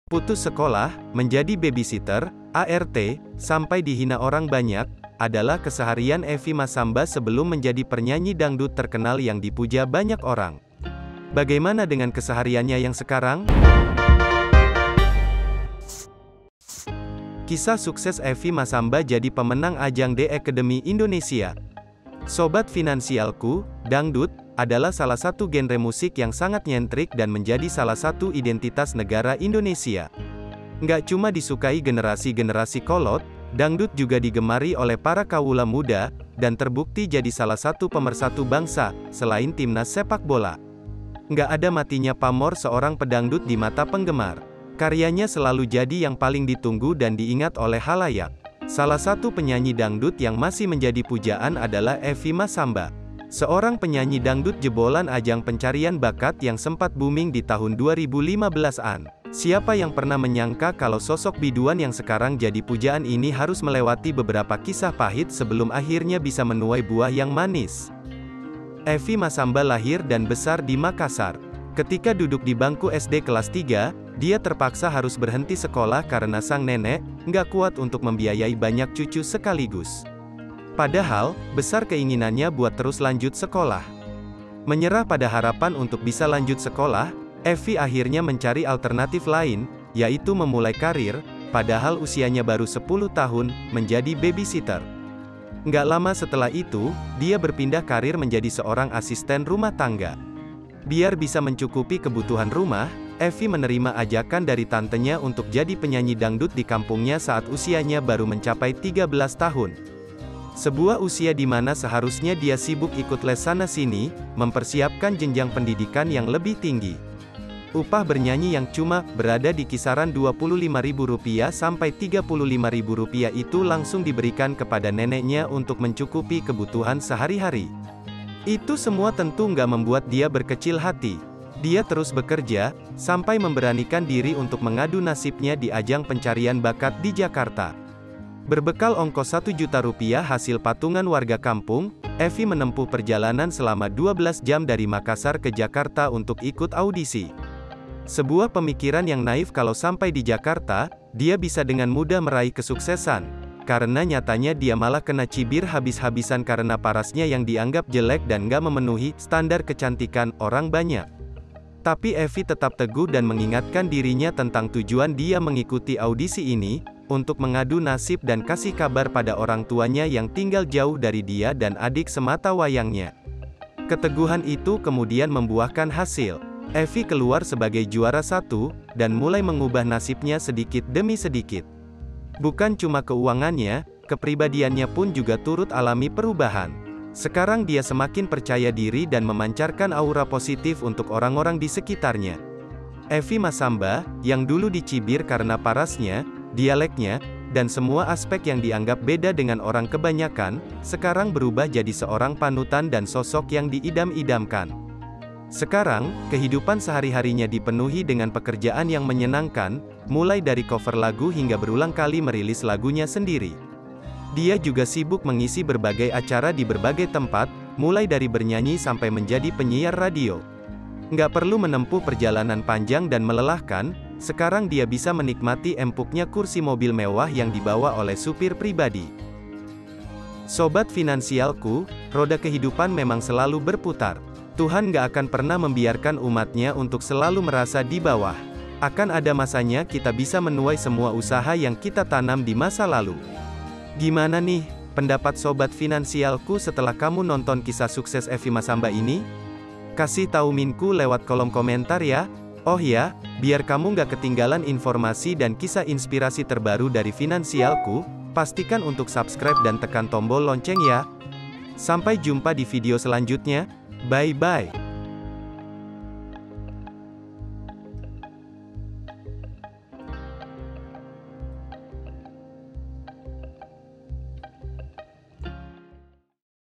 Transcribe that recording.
Putus sekolah, menjadi babysitter, ART, sampai dihina orang banyak, adalah keseharian Evi Masamba sebelum menjadi penyanyi dangdut terkenal yang dipuja banyak orang. Bagaimana dengan kesehariannya yang sekarang? Kisah sukses Evi Masamba jadi pemenang ajang The Academy Indonesia. Sobat Finansialku, dangdut adalah salah satu genre musik yang sangat nyentrik dan menjadi salah satu identitas negara Indonesia. Nggak cuma disukai generasi-generasi kolot, dangdut juga digemari oleh para kawula muda, dan terbukti jadi salah satu pemersatu bangsa, selain timnas sepak bola. Nggak ada matinya pamor seorang pedangdut di mata penggemar. Karyanya selalu jadi yang paling ditunggu dan diingat oleh halayak. Salah satu penyanyi dangdut yang masih menjadi pujaan adalah Evi Masamba. Seorang penyanyi dangdut jebolan ajang pencarian bakat yang sempat booming di tahun 2015-an. Siapa yang pernah menyangka kalau sosok biduan yang sekarang jadi pujaan ini harus melewati beberapa kisah pahit sebelum akhirnya bisa menuai buah yang manis. Evi Masamba lahir dan besar di Makassar. Ketika duduk di bangku SD kelas 3, dia terpaksa harus berhenti sekolah karena sang nenek nggak kuat untuk membiayai banyak cucu sekaligus. Padahal, besar keinginannya buat terus lanjut sekolah. Menyerah pada harapan untuk bisa lanjut sekolah, Evi akhirnya mencari alternatif lain, yaitu memulai karir, padahal usianya baru 10 tahun, menjadi babysitter. Nggak lama setelah itu, dia berpindah karir menjadi seorang asisten rumah tangga. Biar bisa mencukupi kebutuhan rumah, Evi menerima ajakan dari tantenya untuk jadi penyanyi dangdut di kampungnya saat usianya baru mencapai 13 tahun. Sebuah usia di mana seharusnya dia sibuk ikut les sana-sini, mempersiapkan jenjang pendidikan yang lebih tinggi. Upah bernyanyi yang cuma berada di kisaran Rp25.000 sampai Rp35.000 itu langsung diberikan kepada neneknya untuk mencukupi kebutuhan sehari-hari. Itu semua tentu nggak membuat dia berkecil hati. Dia terus bekerja, sampai memberanikan diri untuk mengadu nasibnya di ajang pencarian bakat di Jakarta. Berbekal ongkos Rp1 juta hasil patungan warga kampung, Evi menempuh perjalanan selama 12 jam dari Makassar ke Jakarta untuk ikut audisi. Sebuah pemikiran yang naif kalau sampai di Jakarta, dia bisa dengan mudah meraih kesuksesan. Karena nyatanya dia malah kena cibir habis-habisan karena parasnya yang dianggap jelek dan nggak memenuhi standar kecantikan orang banyak. Tapi Evi tetap teguh dan mengingatkan dirinya tentang tujuan dia mengikuti audisi ini, untuk mengadu nasib dan kasih kabar pada orang tuanya yang tinggal jauh dari dia dan adik semata wayangnya. Keteguhan itu kemudian membuahkan hasil. Evi keluar sebagai juara 1, dan mulai mengubah nasibnya sedikit demi sedikit. Bukan cuma keuangannya, kepribadiannya pun juga turut alami perubahan. Sekarang dia semakin percaya diri dan memancarkan aura positif untuk orang-orang di sekitarnya. Evi Masamba, yang dulu dicibir karena parasnya, dialeknya, dan semua aspek yang dianggap beda dengan orang kebanyakan, sekarang berubah jadi seorang panutan dan sosok yang diidam-idamkan. Sekarang, kehidupan sehari-harinya dipenuhi dengan pekerjaan yang menyenangkan, mulai dari cover lagu hingga berulang kali merilis lagunya sendiri. Dia juga sibuk mengisi berbagai acara di berbagai tempat, mulai dari bernyanyi sampai menjadi penyiar radio. Nggak perlu menempuh perjalanan panjang dan melelahkan, sekarang dia bisa menikmati empuknya kursi mobil mewah yang dibawa oleh supir pribadi. Sobat Finansialku, roda kehidupan memang selalu berputar. Tuhan nggak akan pernah membiarkan umatnya untuk selalu merasa di bawah. Akan ada masanya kita bisa menuai semua usaha yang kita tanam di masa lalu. Gimana nih, pendapat Sobat Finansialku setelah kamu nonton kisah sukses Evi Masamba ini? Kasih tahu Minku lewat kolom komentar ya. Oh ya, biar kamu nggak ketinggalan informasi dan kisah inspirasi terbaru dari Finansialku, pastikan untuk subscribe dan tekan tombol lonceng ya. Sampai jumpa di video selanjutnya. Bye-bye.